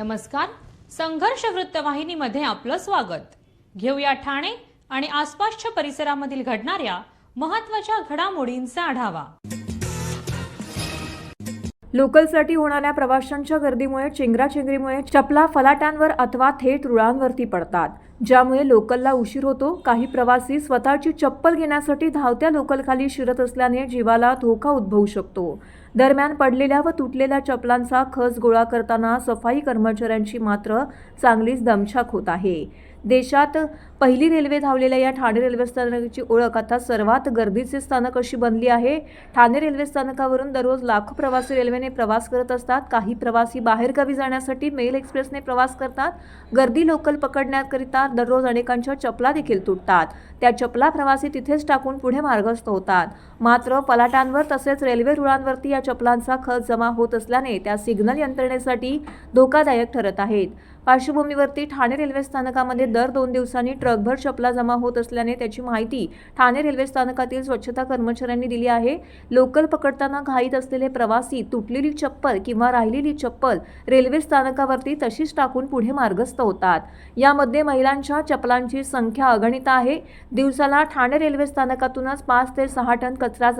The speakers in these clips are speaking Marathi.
नमस्कार. संघर्ष वृत्तवाहिनीमध्ये आपलं स्वागत. घेऊया ठाणे आणि आसपासच्या परिसरामधील घडणाऱ्या महत्त्वाच्या घडामोडींचा आढावा. लोकलसाठी होणाऱ्या प्रवाशांच्या गर्दीमुळे चेंगराचेंगरीमुळे चपला फलाटांवर अथवा थेट रुळांवरती पडतात, ज्यामुळे लोकलला उशीर होतो. काही प्रवासी स्वतःची चप्पल घेण्यासाठी धावत्या लोकलखाली शिरत असल्याने जीवाला धोका उद्भवू शकतो. दरम्यान पडलेल्या व तुटलेल्या चपलांचा खच गोळा करताना सफाई कर्मचाऱ्यांची मात्र चांगलीच दमछाक होत आहे. देशात पहिली रेल्वे धावलेल्या या ठाणे रेल्वे स्थानकाची ओळख आता सर्वात गर्दीचे स्थानक अशी बनली आहे. ठाणे रेल्वे स्थानकावरून दररोज लाखो प्रवासी रेल्वेने प्रवास करत असतात. काही प्रवासी बाहेरगावी जाण्यासाठी मेल एक्सप्रेसने प्रवास करतात. गर्दी लोकल पकडण्याकरिता दररोज अनेकांच्या चपला देखील तुटतात. त्या चपला प्रवासी तिथेच टाकून पुढे मार्गस्थ होतात. मात्र फलाटांवर तसेच रेल्वे रुळांवरती या चपलांचा खच जमा होत असल्याने त्या सिग्नल यंत्रणेसाठी धोकादायक ठरत आहेत. पार्श्वभूमीवरती ठाणे रेल्वे स्थानकामध्ये दर 2 दिवसांनी ट्रकभर चपला जमा होत असल्याने त्याची माहिती ठाणे रेल्वे स्थानकातील स्वच्छता कर्मचाऱ्यांनी दिली आहे. लोकल पकडताना घाईत असलेले प्रवासी तुटलेली चप्पल किंवा राहिलेली चप्पल रेल्वे स्थानकावरती तशीच टाकून पुढे मार्गस्थ होतात. यामध्ये महिलांच्या चपलांची संख्या अगणित आहे. दिवसाला ठाणे रेल्वे स्थानकातूनच 5 ते 6 टन कचरा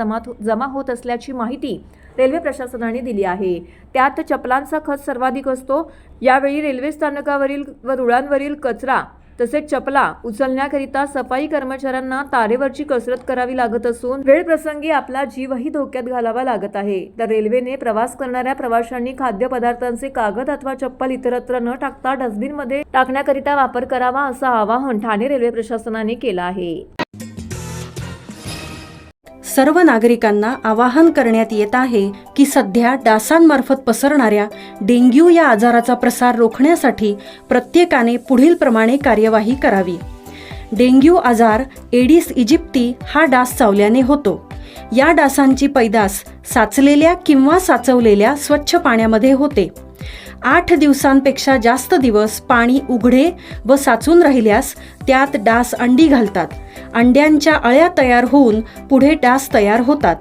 जमा होत असल्याची माहिती रेल्वे प्रशासनाने दिली आहे. त्यात चपलांचा खच सर्वाधिक असतो. यावेळी रेल्वे स्थानकावरील व रुळांवरील कचरा तसेच चपला उचलण्याकरिता सफाई कर्मचाऱ्यांना तारेवरची कसरत करावी लागत असून वेळ प्रसंगी आपला जीवही धोक्यात घालावा लागत आहे. तर रेल्वेने प्रवास करणाऱ्या प्रवाशांनी खाद्यपदार्थांचे कागद अथवा चप्पल इतरत्र न टाकता डस्टबिनमध्ये टाकण्याकरिता वापर करावा असं आवाहन ठाणे रेल्वे प्रशासनाने केलं आहे. सर्व नागरिकांना आवाहन करण्यात येत आहे की सध्या डासांमार्फत पसरणाऱ्या डेंग्यू या आजाराचा प्रसार रोखण्यासाठी प्रत्येकाने पुढील प्रमाणे कार्यवाही करावी. डेंग्यू आजार एडिस इजिप्ती हा डास चावल्याने होतो. या डासांची पैदास साचलेल्या किंवा साचवलेल्या स्वच्छ पाण्यामध्ये होते. 8 दिवसांपेक्षा जास्त दिवस पाणी उघडे व साचून राहिल्यास त्यात डास अंडी घालतात. अंड्यांच्या अळ्या तयार होऊन पुढे डास तयार होतात.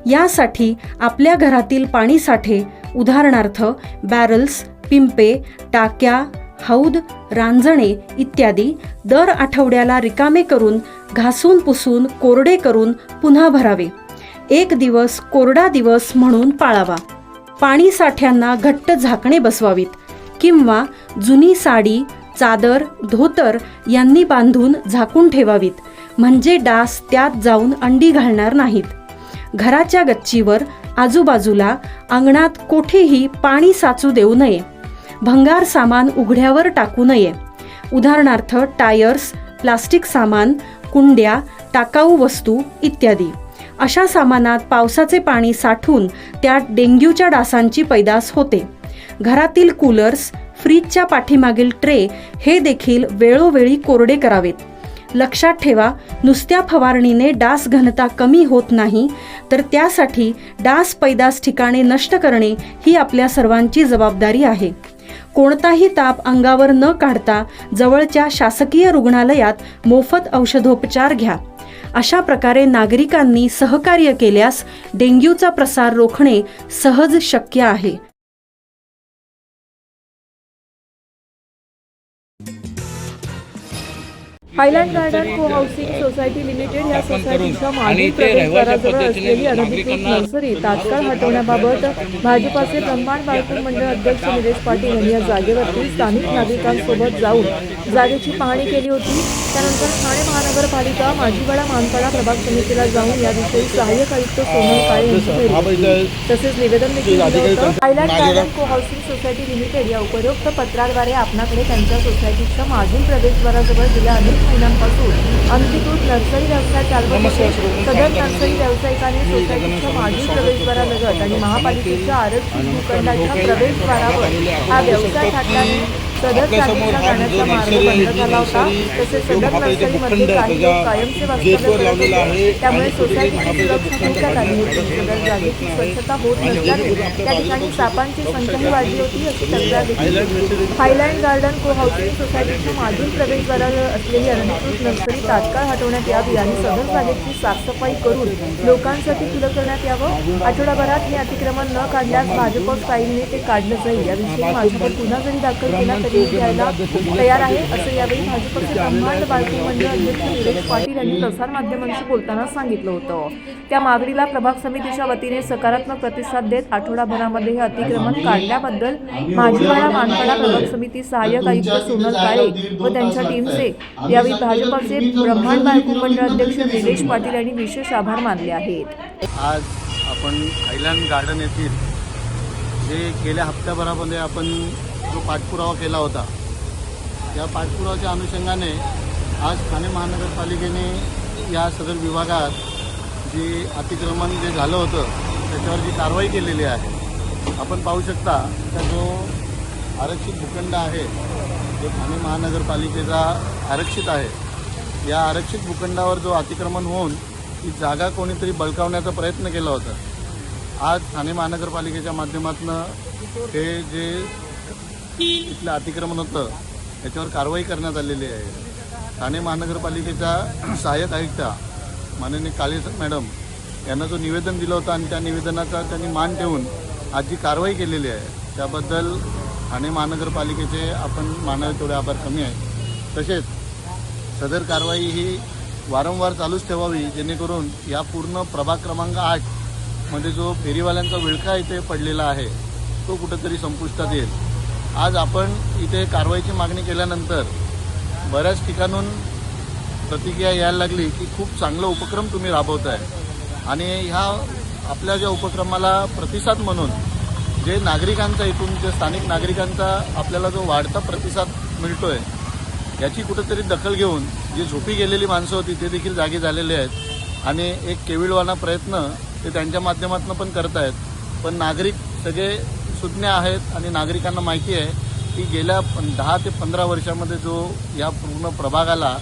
यासाठी आपल्या घरातील पाणी साठे उदाहरणार्थ बॅरल्स, पिंपे, टाक्या, हौद, रांजणे इत्यादी दर आठवड्याला रिकामे करून घासून पुसून कोरडे करून पुन्हा भरावे. 1 दिवस कोरडा दिवस म्हणून पाळावा. पाणी साठ्यांना घट्ट झाकणे बसवावीत किंवा जुनी साडी, चादर, धोतर यांनी बांधून झाकून ठेवावीत, म्हणजे डास त्यात जाऊन अंडी घालणार नाहीत. घराच्या गच्चीवर, आजूबाजूला, अंगणात कोठेही पाणी साचू देऊ नये. भंगार सामान उघड्यावर टाकू नये. उदाहरणार्थ टायर्स, प्लास्टिक सामान, कुंड्या, टाकाऊ वस्तू इत्यादी. अशा सामानात पावसाचे पाणी साठून त्यात डेंग्यूच्या डासांची पैदास होते. घरातील कूलर्स, फ्रीजच्या पाठीमागील ट्रे हे देखील वेळोवेळी कोरडे करावेत. लक्षात ठेवा, नुसत्या फवारणीने डास घनता कमी होत नाही, तर त्यासाठी डास पैदास ठिकाणे नष्ट करणे ही आपल्या सर्वांची जबाबदारी आहे. कोणताही ताप अंगावर न काढता जवळच्या शासकीय रुग्णालयात मोफत औषधोपचार घ्या. अशा प्रकारे नागरिकांनी सहकार्य केल्यास डेंग्यूचा प्रसार रोखणे सहज शक्य आहे. हायलँड गार्डन को हाऊसिंग सोसायटी लिमिटेड या सोसायटीच्या मागील प्रवेशद्वाराजवळ असलेली अनधिकृत नर्सरी तात्काळ हटवण्याबाबत भाजपाचे ब्रह्मांड बाळकूर मंडळ अध्यक्ष निलेश पाटील यांनी या जागेवरती स्थानिक नागरिकांसोबत जाऊन जागेची पाहणी केली होती. त्यानंतर ठाणे महानगरपालिका माजीवाडा मानपाडा प्रभाग समितीला जाऊन याविषयी सहाय्यक आयुक्त सोनल काळे यांची भेट घेतली. तसेच निवेदन देखील दिलं होतं. हायलँड गार्डन को हाऊसिंग सोसायटी लिमिटेड या उपरोक्त पत्राद्वारे आपणाकडे त्यांच्या सोसायटीच्या मागील प्रवेशद्वाराजवळ गेल्या अनेक महिन्यांपासून अनधिकृत नर्सरी व्यवसाय चालवत होते. सदर नर्सरी व्यावसायिकांनी सोसायटीच्या मागील प्रवेशद्वारालगत आणि महापालिकेच्या आरक्षित भूखंडाच्या प्रवेशद्वारावर हा व्यवसाय घातल्याने सदर जागेचा जाण्याचा मार्ग बंद झाला होता. तसेच सदर नर्सरीमध्ये काही लोक कायमचे वास्तव्य करत होते. त्यामुळे सोसायटीची सुरक्षा धोक्यात आली होती. सदर जागेची स्वच्छता होत नसल्याने त्या ठिकाणी सापांची संख्याही वाढली होती अशी तक्रार देखील. हायलँड गार्डन को हाऊसिंग सोसायटीच्या मागील प्रवेशद्वारावर असलेली अनधिकृत नर्सरी तात्काळ हटवण्यात यावी आणि सदर जागेची साफसफाई करून लोकांसाठी खुलं करण्यात यावं. आठवडाभरात हे अतिक्रमण न काढल्यास भाजप स्टाईलने ते काढलं जाईल. याविषयी माझ्यावर गुन्हा जरी दाखल केला तरी द्यायला तयार आहे असं यावेळी भाजपचे ब्रह्मांड बाळकी मंडळ अध्यक्ष निलेश पाटील यांनी प्रसारमाध्यमांशी बोलताना सांगितलं होतं. त्या मागणीला प्रभाग समितीच्या वतीने सकारात्मक प्रतिसाद देत आठवडाभरामध्ये हे अतिक्रमण काढल्याबद्दल माझीवाडा मानपाडा प्रभाग समिती सहाय्यक आयुक्त सोनल काळे व त्यांच्या टीमचे यावेळी भाजपचे ब्रह्मांड बाळकी मंडळ अध्यक्ष निलेश पाटील यांनी विशेष आभार मानले आहेत. आज आपण हायलँड गार्डन येथील जे गेल्या हप्त्याभरामध्ये आपण जो पाठपुरावा केला होता या पाठपुरावाच्या अनुषंगाने आज ठाणे महानगरपालिकेने या सदर विभागात जे अतिक्रमण जे झालं होतं त्याच्यावर जी कारवाई केलेली आहे. आपण पाहू शकता का जो आरक्षित भूखंड आहे जो ठाणे महानगरपालिकेचा आरक्षित आहे या आरक्षित भूखंडावर जो अतिक्रमण होऊन ती जागा कोणीतरी बळकावण्याचा प्रयत्न केला होता. आज ठाणे महानगरपालिकेच्या माध्यमातून हे जे इथलं अतिक्रमण होतं त्याच्यावर कारवाई करण्यात आलेली आहे. ठाणे महानगरपालिकेच्या सहाय्यक आयुक्त माननीय काळे मॅडम यांना जो निवेदन दिलं होतं आणि त्या निवेदनाचा त्यांनी मान ठेवून आज जी कारवाई केलेली आहे त्याबद्दल ठाणे महानगरपालिकेचे आपण मानावे तेवढे आभार कमी आहे. तसेच सदर कारवाई ही वारंवार चालूच ठेवावी जेणेकरून या पूर्ण प्रभाग क्रमांक 8 मध्ये जो फेरीवाल्यांचा विळखा इथे पडलेला आहे तो कुठेतरी संपुष्टात येईल. आज आपण इथे कारवाईची मागणी केल्यानंतर बऱ्याच ठिकाणून प्रतिक्रिया यायला लागली की खूप चांगला उपक्रम तुम्ही राबवताय आणि ह्या आपल्या ज्या उपक्रमाला प्रतिसाद म्हणून जे नागरिकांचा इथून जे स्थानिक नागरिकांचा आपल्याला जो वाढता प्रतिसाद मिळतोय याची कुठेतरी दखल घेऊन जी झोपी गेलेली माणसं होती ते देखील जागी झालेले आहेत आणि एक केविलवाणा प्रयत्न ते त्यांच्या माध्यमातून पण करत आहेत. पण नागरिक सगळे सुज्ञ आहेत आणि नागरिकांना माहिती आहे की गेल्या 10 ते 15 वर्षामध्ये जो या पूर्ण प्रभागाला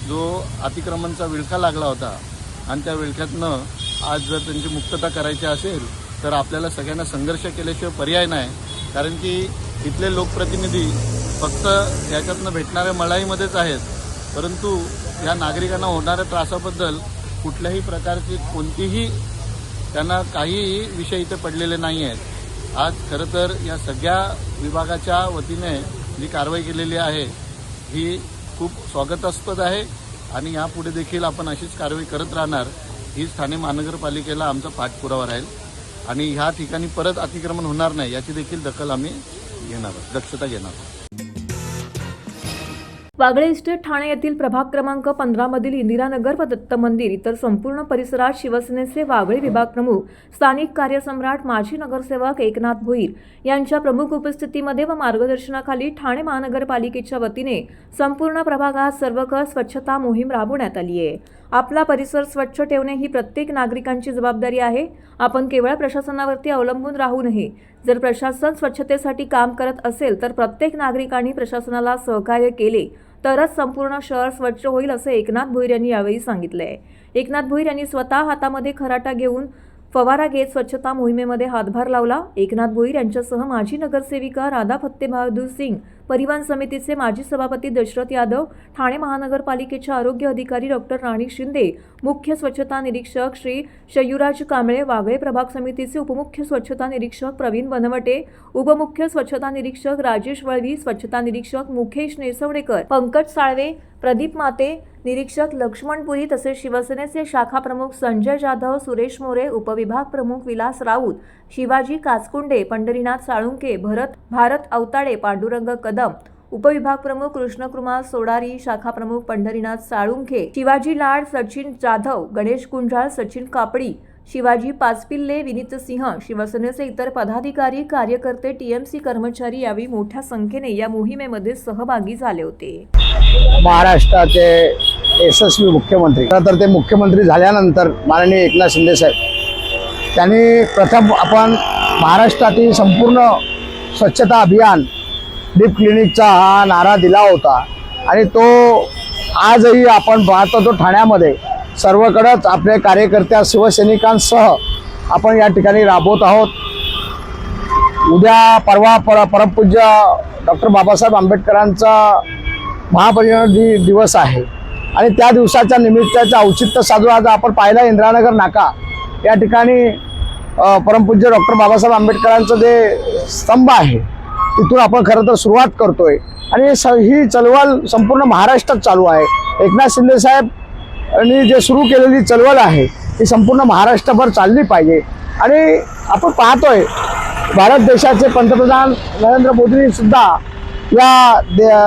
जो अतिक्रमणचा विळखा लागला होता आणि त्या विळख्यातनं आज जर त्यांची मुक्तता करायची असेल तर आपल्याला सगळ्यांना संघर्ष केल्याशिवाय पर्याय नाही. कारण की इथले लोकप्रतिनिधी फक्त याच्यातनं भेटणाऱ्या मळाईमध्येच आहेत परंतु या नागरिकांना होणाऱ्या त्रासाबद्दल कुठल्याही प्रकारची कोणतीही त्यांना काहीही विषय इथे पडलेले नाही आहेत. आज खरं तर या सगळ्या विभागाच्या वतीने जी कारवाई केलेली आहे ही खूप स्वागतास्पद आहे आणि यापुढे देखील आपण अशीच कारवाई करत राहणार. हीच ठाणे महानगरपालिकेला आमचा पाठपुरावा राहील आणि ह्या ठिकाणी परत अतिक्रमण होणार नाही याची देखील दखल आम्ही दक्षता घेणार. वागळे इस्टेट ठाणे येथील प्रभाग क्रमांक 15 मधील इंदिरानगर व दत्त मंदिर इतर संपूर्ण परिसरात शिवसेनेचे वागळे विभाग प्रमुख स्थानिक कार्यसम्राट माजी नगरसेवक एकनाथ भोईर यांच्या प्रमुख उपस्थितीमध्ये व मार्गदर्शनाखाली ठाणे महानगरपालिकेच्या वतीने संपूर्ण प्रभागात सर्वकष स्वच्छता मोहीम राबवण्यात आली आहे. आपला परिसर स्वच्छ ठेवणे ही प्रत्येक नागरिकांची जबाबदारी आहे. आपण केवळ प्रशासनावरती अवलंबून राहू नये. जर प्रशासन स्वच्छतेसाठी काम करत असेल तर प्रत्येक नागरिकांनी प्रशासनाला सहकार्य केले तरच संपूर्ण शहर स्वच्छ होईल असे एकनाथ भोईर यांनी यावेळी सांगितले. एकनाथ भोईर यांनी स्वतः हातामध्ये खराटा घेऊन फवारा घेत स्वच्छता मोहिमेमध्ये हातभार लावला. एकनाथ भोईर यांच्यासह माजी नगरसेविका राधा फत्ते बहादूर सिंग, परिवहन समितीचे माजी सभापती दशरथ यादव, ठाणे महानगरपालिकेचे आरोग्य अधिकारी डॉक्टर राणी शिंदे, मुख्य स्वच्छता निरीक्षक श्री शयुराज कांबळे, वागळे प्रभाग समितीचे उपमुख्य स्वच्छता निरीक्षक प्रवीण बनवटे, उपमुख्य स्वच्छता निरीक्षक राजेश वळवी, स्वच्छता निरीक्षक मुकेश नेसवडेकर, पंकज साळवे, प्रदीप माते, निरीक्षक लक्ष्मणपुरी तसेच शिवसेनेचे शाखा प्रमुख संजय जाधव, सुरेश मोरे, उपविभाग प्रमुख विलास राऊत, शिवाजी काचकुंडे, पंढरीनाथ साळुंके, भारत अवताडे, पांडुरंग कदम, उपविभाग प्रमुख कृष्णकुमार सोडारी, शाखा प्रमुख पंढरीनाथ साळुंखे, शिवाजी लाड, सचिन जाधव, गणेश गुंजाळ, सचिन कापडी, शिवाजी पाचपिल्ले, विनीत सिंह, शिवसेनेचे इतर पदाधिकारी, कार्यकर्ते, टीएमसी कर्मचारी यावेळी मोठ्या संख्येने या मोहिमेमध्ये सहभागी झाले होते. महाराष्ट्राचे यशस्वी मुख्यमंत्री, तर ते मुख्यमंत्री झाल्यानंतर माननीय एकनाथ शिंदे साहेब त्यांनी प्रथम आपण महाराष्ट्रातील संपूर्ण स्वच्छता अभियान डीप क्लिनिकचा हा नारा दिला होता आणि तो आजही आपण पाहतो तो ठाण्यामध्ये सर्वकडेच आपले कार्यकर्त्या शिवसैनिकांसह आपण या ठिकाणी राबवत आहोत. उद्या परवा परमपूज्य डॉक्टर बाबासाहेब आंबेडकरांचा महापरिनिर्वाण दिवस आहे आणि त्या दिवसाच्या निमित्ताचं औचित्य साधून आज आपण पाहिलं इंदिरानगर नाका या ठिकाणी परमपूज्य डॉक्टर बाबासाहेब आंबेडकरांचं जे स्तंभ आहे तिथून आपण खरं तर सुरुवात करतोय आणि ही चळवळ संपूर्ण महाराष्ट्रात चालू आहे. एकनाथ शिंदे साहेबांनी जे सुरू केलेली चळवळ आहे ती संपूर्ण महाराष्ट्रभर चालली पाहिजे आणि आपण पाहतोय भारत देशाचे पंतप्रधान नरेंद्र मोदींनी सुद्धा या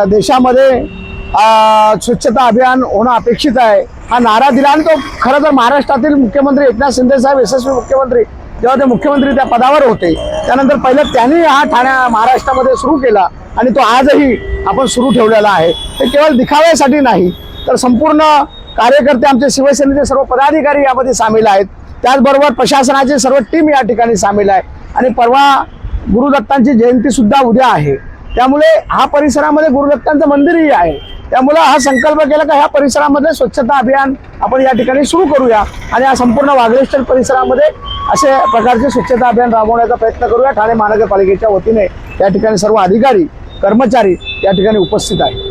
देशामध्ये स्वच्छता अभियान होणं अपेक्षित आहे हा नारा दिला आणि तो खरं तर महाराष्ट्रातील मुख्यमंत्री एकनाथ शिंदे साहेब यशस्वी मुख्यमंत्री जेव्हा ते मुख्यमंत्री त्या पदावर होते त्यानंतर पहिलं त्यांनी हा महाराष्ट्रामध्ये सुरू केला आणि तो आजही आपण सुरू ठेवलेला आहे. ते केवळ दिखाव्यासाठी नाही तर संपूर्ण कार्यकर्ते आमचे शिवसेनेचे सर्व पदाधिकारी यामध्ये सामील आहेत. त्याचबरोबर प्रशासनाची सर्व टीम या ठिकाणी सामील आहे आणि परवा गुरुदत्तांची जयंती सुद्धा उद्या आहे. त्यामुळे हा परिसरामध्ये गुरुदत्तांचं मंदिरही आहे. त्यामुळे हा संकल्प केला का ह्या परिसरामध्ये स्वच्छता अभियान आपण या ठिकाणी सुरू करूया आणि या संपूर्ण वागलेश्वर परिसरामध्ये अशा प्रकारचे स्वच्छता अभियान राबवण्याचा प्रयत्न करूया. ठाणे महानगरपालिकेच्या वतीने या ठिकाणी सर्व अधिकारी कर्मचारी या ठिकाणी उपस्थित आहेत.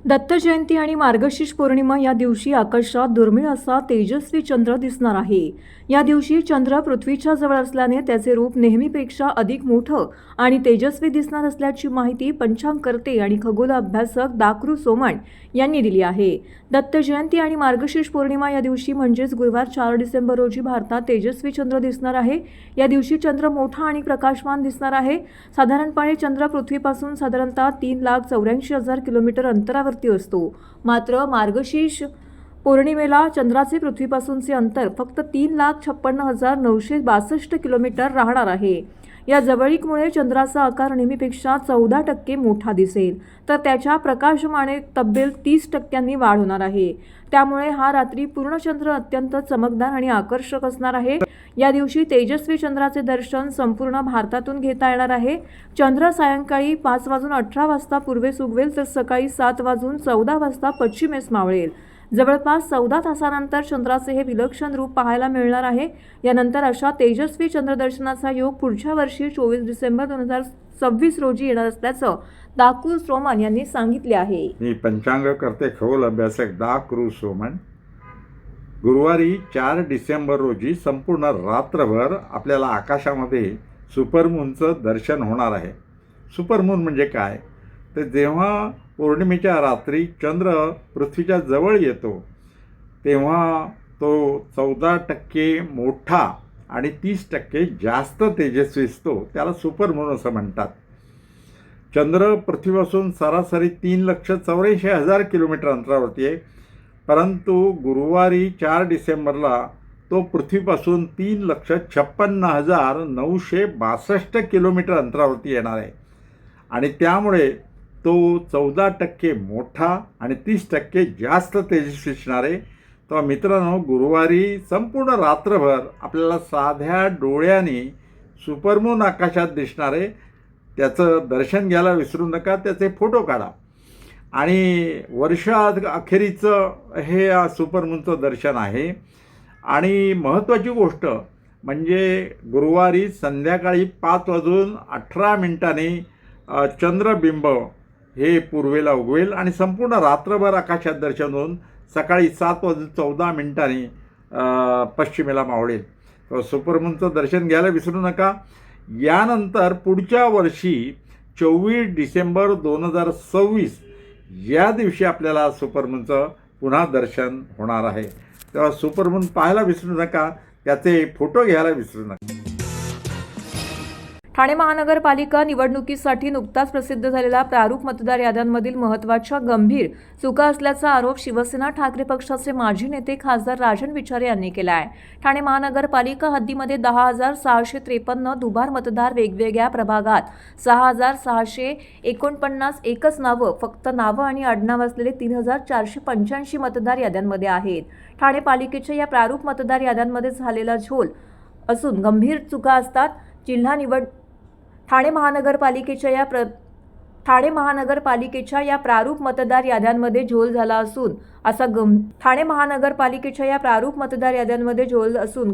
दत्त जयंती आणि मार्गशीर्ष पौर्णिमा या दिवशी आकाशात दुर्मिळ असा तेजस्वी चंद्र दिसणार आहे. या दिवशी चंद्र पृथ्वीच्या जवळ असल्याने त्याचे रूप नेहमीपेक्षा अधिक मोठं आणि तेजस्वी दिसणार असल्याची माहिती पंचांगकर्ते आणि खगोल अभ्यासक दाकृ सोमण यांनी दिली आहे. दत्त जयंती आणि मार्गशीर्ष पौर्णिमा या दिवशी म्हणजेच गुरुवार 4 डिसेंबर रोजी भारतात तेजस्वी चंद्र दिसणार आहे. या दिवशी चंद्र मोठा आणि प्रकाशमान दिसणार आहे. साधारणपणे चंद्र पृथ्वीपासून साधारणतः 3,84,000 किलोमीटर अंतरावरती असतो. मात्र मार्गशीर्ष पौर्णिमेला चंद्राचे पृथ्वीपासूनचे अंतर फक्त 3,56,962 किलोमीटर राहणार आहे. या जवळीकमुळे चंद्राचा आकार नेहमीपेक्षा 14% मोठा दिसेल तर त्याच्या प्रकाशमाने तब्बल 30% वाढ होणार आहे. त्यामुळे हा रात्री पूर्णचंद्र अत्यंत चमकदार आणि आकर्षक असणार आहे. या दिवशी तेजस्वी चंद्राचे दर्शन संपूर्ण भारतातून घेता येणार आहे. चंद्र सायंकाळी 5:18 पूर्वेस उगवेल तर सकाळी 7:14 पश्चिमेस मावळेल. जवळपास 14 तासानंतर चंद्राचे हे विलक्षण रूप पाहायला मिळणार आहे. यानंतर अशा तेजस्वी चंद्रदर्शनाचा योग पुढच्या वर्षी 24 डिसेंबर 2026 रोजी येणार असल्याचं दाकृ सोमण यांनी सांगितले आहे. मी पंचांगकर्ते खगोल अभ्यासक दाकृ सोमण. गुरुवारी 4 डिसेंबर रोजी संपूर्ण रात्रभर आपल्याला आकाशामध्ये सुपरमूनचं दर्शन होणार आहे. सुपरमून म्हणजे काय तर जेव्हा पौर्णिमेच्या रात्री चंद्र पृथ्वीच्या जवळ येतो तेव्हा तो 14% मोठा आणि 30% जास्त तेजस्वी असतो. त्याला सुपरमून असं म्हणतात. चंद्र पृथ्वीपासून सरासरी 3,84,000 किलोमीटर अंतरावरती आहे. परंतु गुरुवारी 4 डिसेंबरला तो पृथ्वीपासून 3,56,962 किलोमीटर अंतरावरती येणार आहे आणि त्यामुळे तो 14% मोठा आणि 30% जास्त तेजस्वी असणार आहे. तर मित्रांनो, गुरुवारी संपूर्ण रात्रभर आपल्याला साध्या डोळ्यांनी सुपरमून आकाशात दिसणार आहे. त्याचं दर्शन घ्यायला विसरू नका. त्याचे फोटो काढा आणि वर्षाअखेरीचं हे सुपरमूनचं दर्शन आहे. आणि महत्त्वाची गोष्ट म्हणजे गुरुवारी संध्याकाळी 5:18 चंद्रबिंब हे पूर्वेला उगवेल आणि संपूर्ण रात्रभर आकाशात दर्शन होऊन सकाळी 7:14 पश्चिमेला मावळेल. तर सुपरमूनचं दर्शन घ्यायला विसरू नका. यानंतर पुढच्या वर्षी 24 डिसेंबर 2026 या दिवशी आपल्याला सुपरमूनचं पुन्हा दर्शन होणार आहे. तेव्हा सुपरमून पाहायला विसरू नका. त्याचे फोटो घ्यायला विसरू नका. ठाणे महानगरपालिका निवडणुकीसाठी नुकताच प्रसिद्ध झालेल्या प्रारूप मतदार याद्यांमधील महत्त्वाच्या गंभीर चुका असल्याचा आरोप शिवसेना ठाकरे पक्षाचे माजी नेते खासदार राजन विचारे यांनी केला आहे. ठाणे महानगरपालिका हद्दीमध्ये 10,653 दुबार मतदार वेगवेगळ्या प्रभागात 6,649 एकच नावं, फक्त नावं आणि आडनाव असलेले 3,485 मतदार याद्यांमध्ये आहेत. ठाणे पालिकेच्या या प्रारूप मतदार याद्यांमध्ये झालेला झोल असून गंभीर चुका असतात. ठाणे महानगरपालिकेच्या या प्रारूप मतदार याद्यांमध्ये झोल झाला असून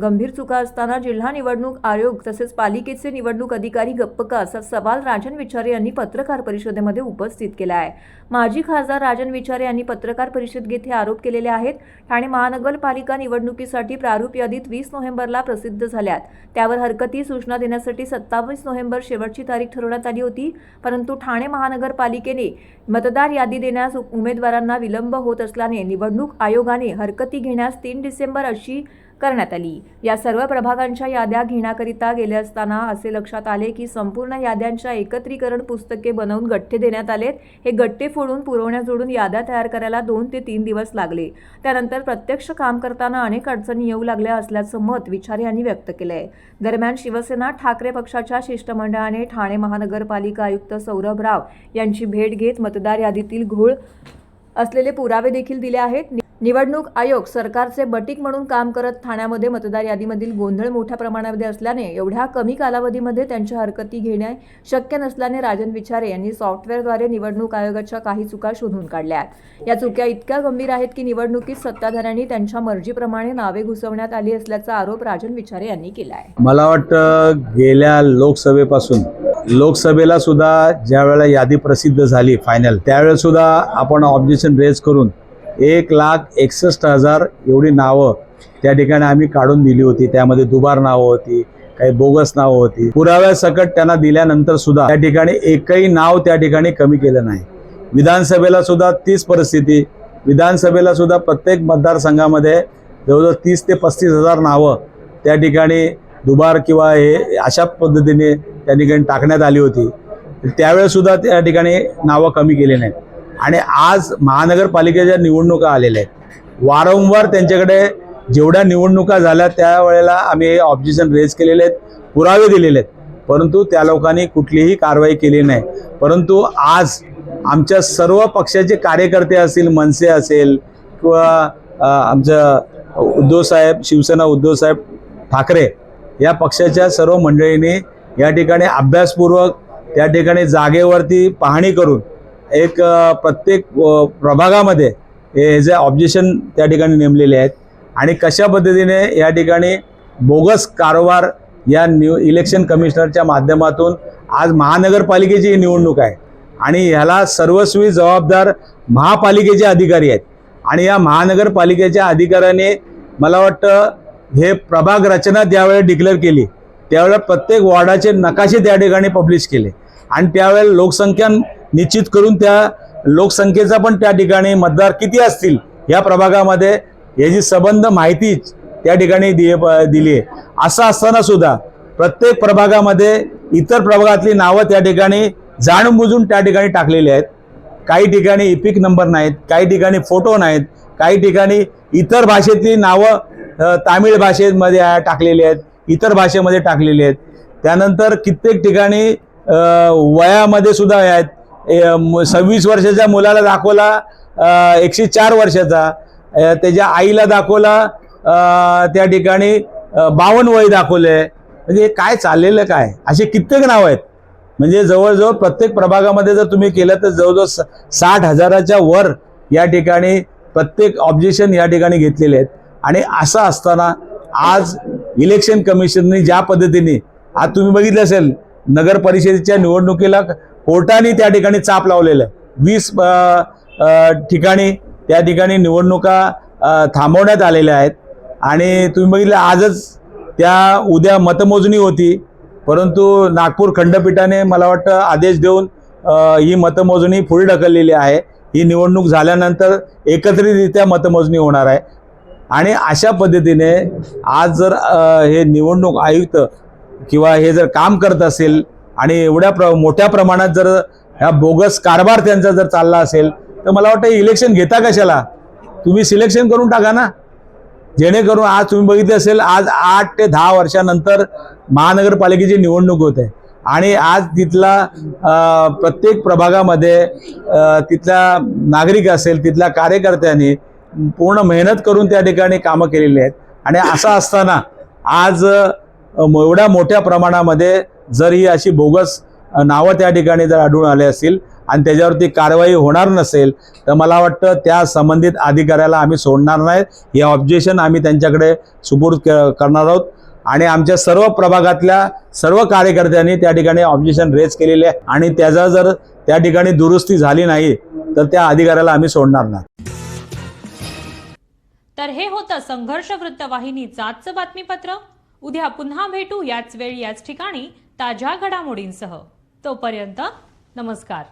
गंभीर चुका असताना जिल्हा निवडणूक आयोग तसेच पालिकेचे निवडणूक अधिकारी गप्प का, असा सवाल राजन विचारे यांनी पत्रकार परिषदेमध्ये उपस्थित केला आहे. माजी खासदार राजन विचारे यांनी पत्रकार परिषदेत हे आरोप केलेले आहेत. ठाणे महानगरपालिका निवडणुकीसाठी प्रारूप यादीत 20 नोव्हेंबरला प्रसिद्ध झाल्यात. त्यावर हरकती सूचना देण्यासाठी 27 नोव्हेंबर शेवटची तारीख ठरवण्यात आली होती. परंतु ठाणे महानगरपालिकेने मतदार यादी देण्यास उमेदवारांना विलंब होत असल्याने निवडणूक आयोगाने हरकती घेण्यास 3 डिसेंबर अशी करण्यात आली. या सर्व प्रभागांच्या याद्या घेण्याकरिता गेले असताना असे लक्षात आले की संपूर्ण याद्यांच्या एकत्रीकरण पुस्तके बनवून गठ्ठे देण्यात आलेत. हे गठ्ठे फोडून पुरवण्या जोडून याद्या तयार करायला 2 ते 3 दिवस लागले. त्यानंतर प्रत्यक्ष काम करताना अनेक अडचणी येऊ लागल्या असल्याचं मत विचारे यांनी व्यक्त केलं आहे. दरम्यान शिवसेना ठाकरे पक्षाच्या शिष्टमंडळाने ठाणे महानगरपालिका आयुक्त सौरभ राव यांची भेट घेत मतदार यादीतील घोळ असलेले पुरावे देखील दिले आहेत. निवडणूक आयोग सरकारचे बटीक म्हणून काम करत ठाण्यामध्ये मतदार यादीमधील गोंधळ मोठ्या प्रमाणामध्ये असल्याने एवढ्या कमी कालावधीमध्ये त्यांच्या हरकती घेणे शक्य नसल्याने राजन विचारे यांनी सॉफ्टवेअरद्वारे निवडणूक आयोगाच्या काही चुका शोधून काढल्या. या चुका इतक्या गंभीर आहेत की निवडणुकीत सत्ताधाऱ्यांनी त्यांच्या मर्जीप्रमाणे नावे घुसवण्यात आली असल्याचा आरोप राजन विचारे यांनी केला आहे. मला वाटतं गेल्या लोकसभेपासून लोकसभेला सुद्धा ज्या वेळेला यादी प्रसिद्ध झाली फायनल, त्यावेळेस सुद्धा आपण ऑब्जेक्शन रेज करून 1,61,000 एवढी नावं त्या ठिकाणी आम्ही काढून दिली होती. त्यामध्ये दुबार नावं होती, काही बोगस नावं होती. पुराव्यासकट त्यांना दिल्यानंतर सुद्धा त्या ठिकाणी एकही नाव त्या ठिकाणी कमी केलं नाही. विधानसभेला सुद्धा तीच परिस्थिती. विधानसभेला सुद्धा प्रत्येक मतदारसंघामध्ये जवळजवळ 30 ते 35,000 नावं त्या ठिकाणी दुबार किंवा हे अशा पद्धतीने त्या ठिकाणी टाकण्यात आली होती. त्यावेळेस सुद्धा त्या ठिकाणी नावं कमी केली नाहीत. आणि आज महानगरपालिकेच्या निवडणुका आलेल्या आहेत. वारंवार त्यांच्याकडे जेवढ्या निवडणुका झाल्या त्यावेळेला आम्ही ऑब्जेक्शन रेज केलेले आहेत, पुरावे दिलेले आहेत, परंतु त्या लोकांनी कुठलीही कारवाई केली नाही. परंतु आज आमच्या सर्व पक्षाचे कार्यकर्ते असतील, मनसे असेल किंवा आमचं उद्धवसाहेब, शिवसेना उद्धवसाहेब ठाकरे या पक्षाच्या सर्व मंडळींनी या ठिकाणी अभ्यासपूर्वक त्या ठिकाणी जागेवरती पाहणी करून एक प्रत्येक प्रभागामध्ये हे जे ऑब्जेक्शन त्या ठिकाणी नेमलेले आहेत आणि कशा पद्धतीने या ठिकाणी बोगस कारभार या इलेक्शन कमिशनरच्या माध्यमातून आज महानगरपालिकेची निवडणूक आहे आणि ह्याला सर्वस्वी जबाबदार महापालिकेचे अधिकारी आहेत. आणि या महानगरपालिकेच्या अधिकाऱ्याने मला वाटतं हे प्रभाग रचना ज्यावेळेला डिक्लेअर केली त्यावेळेला प्रत्येक वॉर्डाचे नकाशे त्या ठिकाणी पब्लिश केले आणि त्यावेळेला लोकसंख्या निश्चित करून त्या लोकसंख्येचा पण त्या ठिकाणी मतदार किती असतील या प्रभागामध्ये याची संबंध माहिती त्या ठिकाणी दिली आहे. असं असताना सुद्धा प्रत्येक प्रभागामध्ये इतर प्रभागातली नावं त्या ठिकाणी जाणूनबुजून त्या ठिकाणी टाकलेली आहेत. काही ठिकाणी इपिक नंबर नाहीत, काही ठिकाणी फोटो नाहीत, काही ठिकाणी इतर भाषेतली नावं तामिळ भाषेमध्ये टाकलेली आहेत, इतर भाषेमध्ये टाकलेली आहेत. त्यानंतर कित्येक ठिकाणी वयामध्ये सुद्धा आहेत. 26 वर्षाच्या मुलाला दाखवला 104 वर्षाचा, त्याच्या आईला दाखवला त्या ठिकाणी 52 वय दाखवले. म्हणजे काय चाललेलं काय, असे कित्येक नाव आहेत. म्हणजे जवळजवळ प्रत्येक प्रभागामध्ये जर तुम्ही केलं तर जवळजवळ 60,000च्या वर या ठिकाणी प्रत्येक ऑब्जेक्शन या ठिकाणी घेतलेले आहेत. आणि असं असताना आज इलेक्शन कमिशनने ज्या पद्धतीने आज तुम्ही बघितलं असेल नगर परिषदेच्या निवडणुकीला कोर्टाने त्या ठिकाणी चाप लावलेलं आहे. 20 ठिकाणी त्या ठिकाणी निवडणुका थांबवण्यात आलेल्या आहेत. आणि तुम्ही बघितलं आजच त्या उद्या मतमोजणी होती, परंतु नागपूर खंडपीठाने मला वाटतं आदेश देऊन ही मतमोजणी पुढे ढकललेली आहे. ही निवडणूक झाल्यानंतर एकत्रितरित्या मतमोजणी होणार आहे. आणि अशा पद्धतीने आज जर हे निवडणूक आयुक्त किंवा हे जर काम करत असेल आणि एवढ्या मोठ्या प्रमाणात जर ह्या बोगस कारभार त्यांचा जर चालला असेल तर मला वाटतं इलेक्शन घेता कशाला, तुम्ही सिलेक्शन करून टाका ना. जेणेकरून आज तुम्ही बघितले असेल आज 8 ते 10 वर्षानंतर महानगरपालिकेची निवडणूक होते आणि आज तिथला प्रत्येक प्रभागामध्ये तिथला नागरिक असेल, तिथल्या कार्यकर्त्यांनी पूर्ण मेहनत करून त्या ठिकाणी कामं केलेली आहेत. आणि असं असताना आज एवढ्या मोठ्या प्रमाणामध्ये जर ही अशी बोगस नावं त्या ठिकाणी जर आढळून आले असतील आणि त्याच्यावरती कारवाई होणार नसेल तर मला वाटतं त्या संबंधित अधिकाऱ्याला आम्ही सोडणार नाही. हे ऑब्जेक्शन आम्ही त्यांच्याकडे सुपूर्द करणार आहोत आणि आमच्या सर्व प्रभागातल्या सर्व कार्यकर्त्यांनी त्या ठिकाणी ऑब्जेक्शन रेज केलेले आहे आणि त्याचा जर त्या ठिकाणी दुरुस्ती झाली नाही तर त्या अधिकाऱ्याला आम्ही सोडणार नाही. तर हे होतं संघर्ष वृत्तवाहिनीचं आजचं बातमीपत्र. उद्या पुन्हा भेटू याच वेळी याच ठिकाणी ताज्या घडामोडींसह. तोपर्यंत नमस्कार.